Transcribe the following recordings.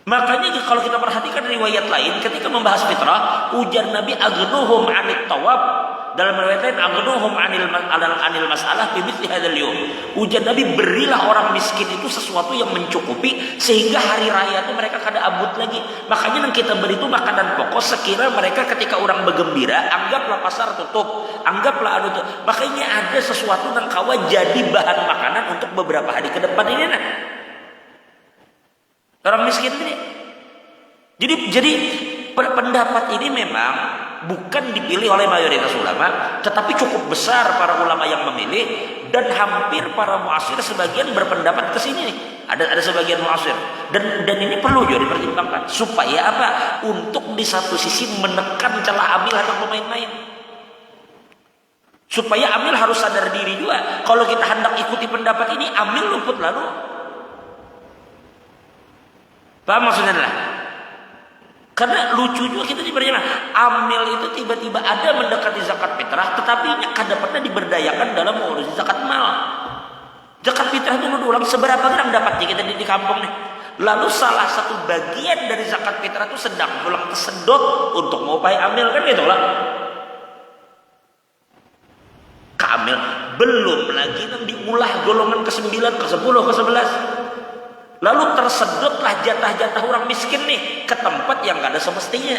Makanya kalau kita perhatikan riwayat lain ketika membahas fitrah, ujar Nabi aghnuhum 'anit tawab, dalam riwayat lain aghnuhum 'anil masalah bi mithli hadzal yawm. Ujar Nabi, berilah orang miskin itu sesuatu yang mencukupi sehingga hari raya itu mereka kada abut lagi. Makanya yang kita beri itu makanan pokok sekira mereka ketika orang bergembira, anggaplah pasar tutup, anggaplah itu. Makanya ada sesuatu yang kawa jadi bahan makanan untuk beberapa hari ke depan ini nah. Orang miskin ini. Jadi pendapat ini memang bukan dipilih oleh mayoritas ulama, tetapi cukup besar para ulama yang memilih, dan hampir para muasir sebagian berpendapat ke sini. Ada sebagian muasir. Dan ini perlu juga dipertimbangkan supaya apa? Untuk di satu sisi menekan celah amil atau pemain-main. Supaya amil harus sadar diri juga. Kalau kita hendak ikuti pendapat ini, amil luput lalu. Paham maksudnya lah? Karena lucu juga kita diberikan amil itu tiba-tiba ada mendekati zakat fitrah, tetapi kada pernah diberdayakan dalam mengurusi zakat mal. Zakat fitrah itu ulang seberapa gram dapatnya kita di kampung nih. Lalu salah satu bagian dari zakat fitrah itu sedang pulang tersedot untuk mengupahi amil kan gitu lah. Kamil belum lagi yang diulah golongan ke-9, ke-10, ke-11. Lalu tersedotlah jatah-jatah orang miskin nih ke tempat yang gak ada semestinya.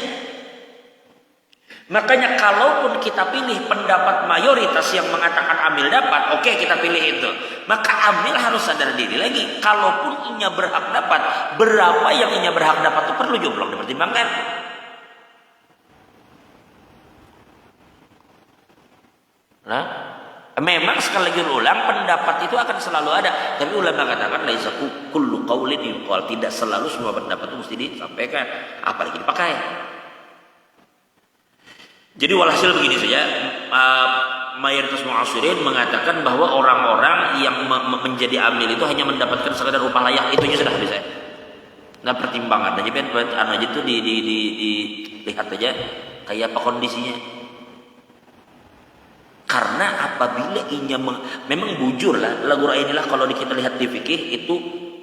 Makanya kalaupun kita pilih pendapat mayoritas yang mengatakan amil dapat, oke, kita pilih itu. Maka amil harus sadar diri lagi. Kalaupun inya berhak dapat, berapa yang inya berhak dapat itu perlu juga dipertimbangkan. Nah, memang sekali lagi ulang, pendapat itu akan selalu ada. Tapi ulama katakan laisa kullu qaulin yuqal, tidak selalu semua pendapat itu mesti disampaikan, apalagi dipakai. Jadi walhasil begini saja, mayoritas mu'asirin mengatakan bahwa orang-orang yang menjadi amil itu hanya mendapatkan sekadar upah layak, itu sudah bisa. Nah, pertimbangan aja kan aja itu dilihat aja kayak apa kondisinya. Karena apabila inya memang bujur lah lagu inilah, kalau kita lihat di fikih itu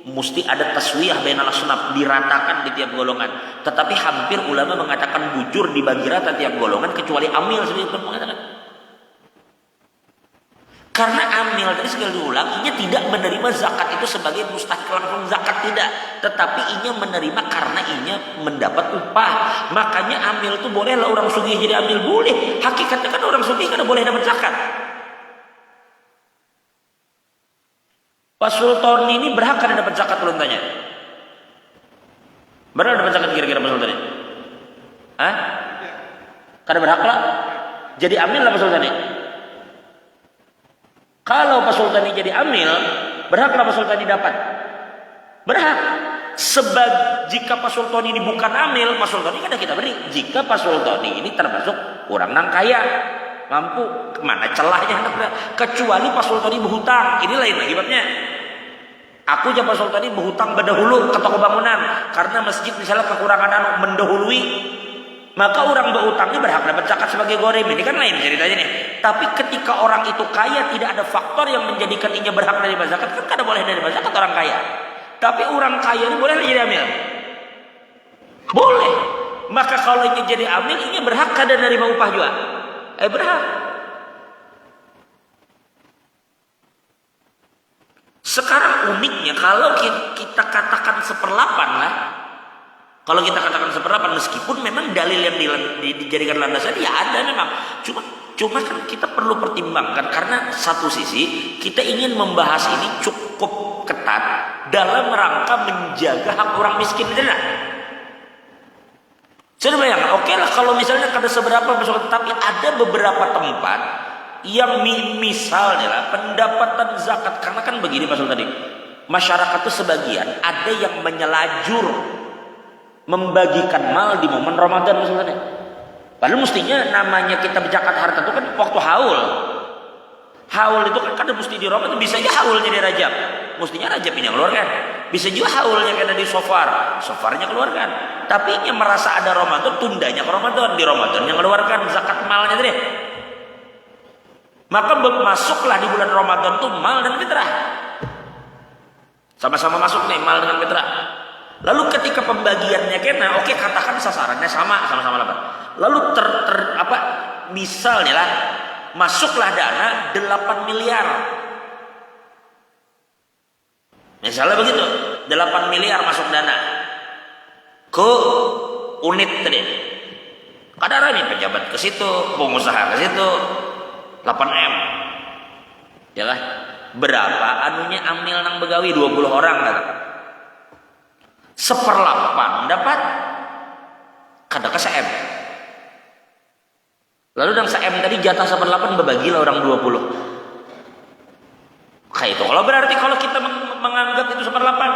mesti ada taswiyah bainal asnaf, diratakan di tiap golongan. Tetapi hampir ulama mengatakan bujur dibagi rata tiap golongan kecuali amil sendiri pun mengatakan. Karena amil tadi sekali diulang, inya tidak menerima zakat itu sebagai mustahik langsung zakat, tidak, tetapi inya menerima karena inya mendapat upah. Makanya amil itu bolehlah orang sugih jadi amil, boleh. Hakikatnya kan orang sugih kan boleh dapat zakat. Pak Sultan ini berhak kan dapat zakat, belum tanya? Berhak dapat zakat kira-kira Pak Sultan ini? Hah? Karena berhak lah. Jadi amil lah Pak Sultan ini. Kalau Pak Sultan ini jadi amil, berhaklah Pak Sultan ini dapat. Berhak. Jika Pak Sultan ini bukan amil, Pak Sultan ini kan kita beri. Jika Pak Sultan ini termasuk orang nang kaya, mampu, kemana celahnya? Kecuali Pak Sultan ini berhutang, ini lain akibatnya. Aku aja Pak Sultan ini berhutang berdahulu ke toko bangunan karena masjid misalnya kekurangan mendahului, maka orang berhutangnya berhak dapat zakat sebagai gorem. Ini kan lain ceritanya nih. Tapi ketika orang itu kaya, tidak ada faktor yang menjadikan inya berhak dari zakat, kan kada boleh dari zakat orang kaya. Tapi orang kaya ini boleh jadi amil? Boleh. Maka kalau inya jadi amil, inya berhak kada menerima upah juga? Berhak. Sekarang uniknya kalau kita katakan 1/8 lah. Kalau kita katakan 1/8, meskipun memang dalil yang dijadikan landasan ya ada memang, cuma kan kita perlu pertimbangkan karena satu sisi kita ingin membahas ini cukup ketat dalam rangka menjaga hak orang miskin, tidak? Saya bayangkan, oke lah kalau misalnya ada seberapa, tapi ada beberapa tempat yang misalnya lah pendapatan zakat, karena kan begini Pak Sultan tadi, masyarakat itu sebagian ada yang menyelajur membagikan mal di momen Ramadan misalnya. Padahal mestinya namanya kita berzakat harta itu kan waktu haul. Haul itu kan mesti di Ramadan, bisa aja haulnya di Rajab. Mestinya Rajab ini yang keluarkan. Bisa juga haulnya kena di Sofarnya keluarkan. Tapi yang merasa ada Ramadan, tundanya ke Ramadan, di Ramadan yang keluarkan zakat malnya tadi. Maka masuklah di bulan Ramadan tuh mal dan fitrah. Sama-sama masuk nih mal dengan fitrah. Lalu ketika ketika pembagiannya kena, oke katakan sasarannya sama-sama 8. Lalu misalnya lah masuklah dana 8 miliar. Misalnya begitu, 8 miliar masuk dana ke unit tadi. Kadang ini pejabat ke situ, pengusaha ke situ, 8M. Ya kan? Berapa anunya amil nang begawi 20 orang kata. 1/8 dapat kada ke se-M. Lalu nang se-M tadi jatah 1/8 bebagilah orang 20. Kayak itu. Kalau berarti kalau kita menganggap itu 1/8.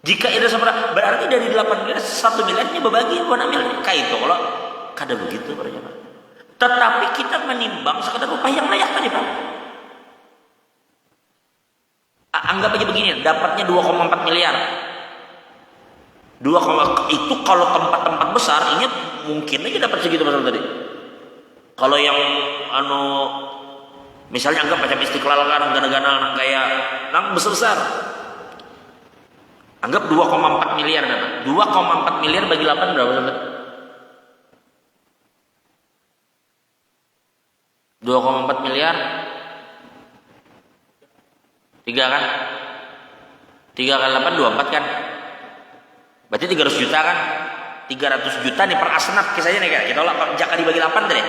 Jika itu berarti dari 8 miliar 1 miliarnya berbagi buat ambil. Kayak itu kalau kada begitu berjamaah. Tetapi kita menimbang sekadar upah yang layak tadi Pak. Anggap aja begini, dapatnya 2,4 miliar. Itu kalau tempat-tempat besar ini mungkin aja dapat segitu pasal tadi. Kalau yang misalnya anggap macam Istiqlal kan gana-gana kayak nang besar-besar. Anggap 2,4 miliar dapat. 2,4 miliar bagi 8 berapa dapat? 2,4 miliar 3 kan? 3 kali 8 24 kan? Berarti 300 juta kan? 300 juta nih per asnaf kisahnya nih kita olah jaka dibagi 8 tadi.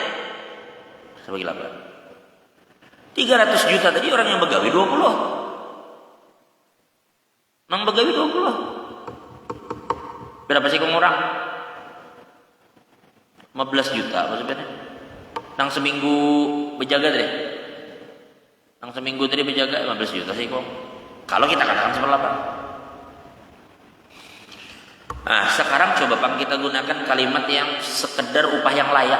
Saya bagi 8. 300 juta tadi orang yang begawi 20. Nang begawi 20. Berapa sih kamu orang? 15 juta maksudnya. Nang seminggu berjaga tadi. Nang seminggu tadi berjaga 15 juta sih kok. Kalau kita katakan 1/8. Nah, sekarang coba Pak kita gunakan kalimat yang sekedar upah yang layak.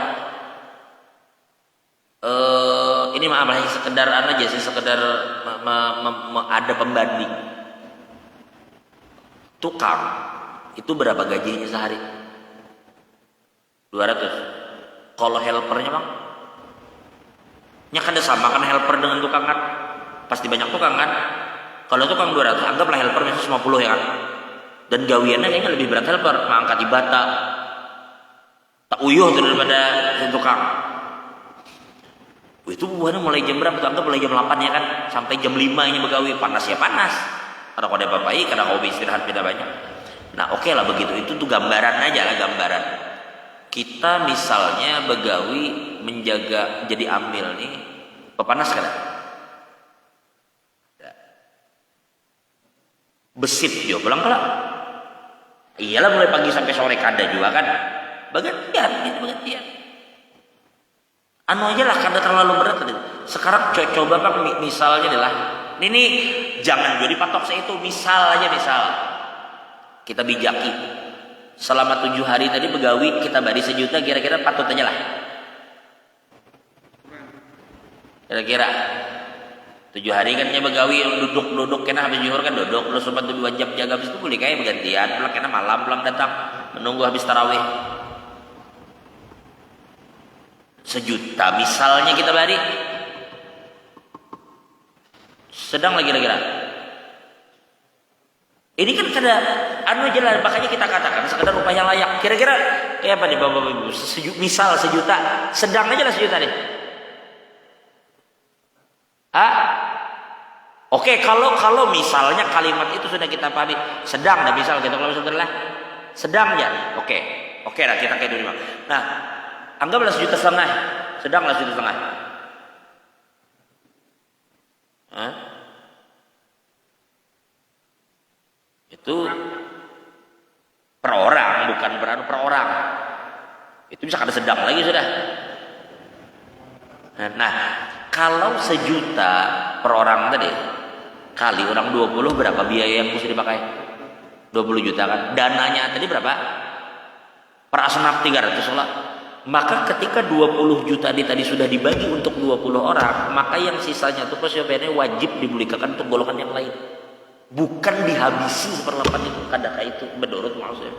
Ini maaf lah, sekedar aja sih, sekedar ada pembanding. Tukang itu berapa gajinya sehari? 200. Kalau helpernya Bang? Nya kan sama kan helper dengan tukang kan? Pasti banyak tukang kan? Kalau tukang 200, anggaplah helper misalnya 50 ya kan? Dan gawiannya kayaknya lebih berat helper, mengangkat bata. Tak uyuh daripada tukang. Itu buahnya mulai jam berapa? Anggap mulai jam 8 ya kan? Sampai jam 5 ini begawi, panas ya panas. Karena kalau ada bapai, karena kau istirahat beda banyak. Nah oke lah begitu, itu tuh gambaran aja lah, gambaran. Kita misalnya begawi menjaga jadi amil nih, panas kan? Besit jo, pulang kalau. Iyalah mulai pagi sampai sore kada juga kan? Bagian gitu bagian. Anu aja lah kada terlalu berat tadi. Sekarang coba Pak misalnya adalah ini jangan jadi patok saya itu misal aja misal kita bijaki selama 7 hari tadi begawi kita bari 1 juta kira-kira patut aja lah kira-kira 7 hari kan nya begawi duduk kena habis juhur kan duduk lu sempat 2 jam jaga habis itu boleh kayak bergantian pulang kena malam datang menunggu habis tarawih 1 juta misalnya kita bari sedang lagi kira-kira. Ini kan kada anu aja lah, makanya kita katakan sekedar upah yang layak. Kira-kira kayak apa nih Bapak Ibu? Misal 1 juta, sedang aja lah 1 juta nih. Oke, kalau misalnya kalimat itu sudah kita pahami, sedang dah misal gitu kalau misalnya sedang ya. Oke lah kita kayak dulu. Nah, anggaplah 1,5 juta, sedanglah 1,5 juta. Itu per orang, bukan per orang. Itu bisa kada sedang lagi sudah. Nah, kalau 1 juta per orang tadi kali orang 20 berapa biaya yang mesti dipakai? 20 juta kan. Dananya tadi berapa? Per asnaf 300 lah. Maka ketika 20 juta tadi sudah dibagi untuk 20 orang, maka yang sisanya itu PSBN wajib dibelikan untuk golongan yang lain. Bukan dihabisi 1/8 itu, kadang itu menurut maksudnya.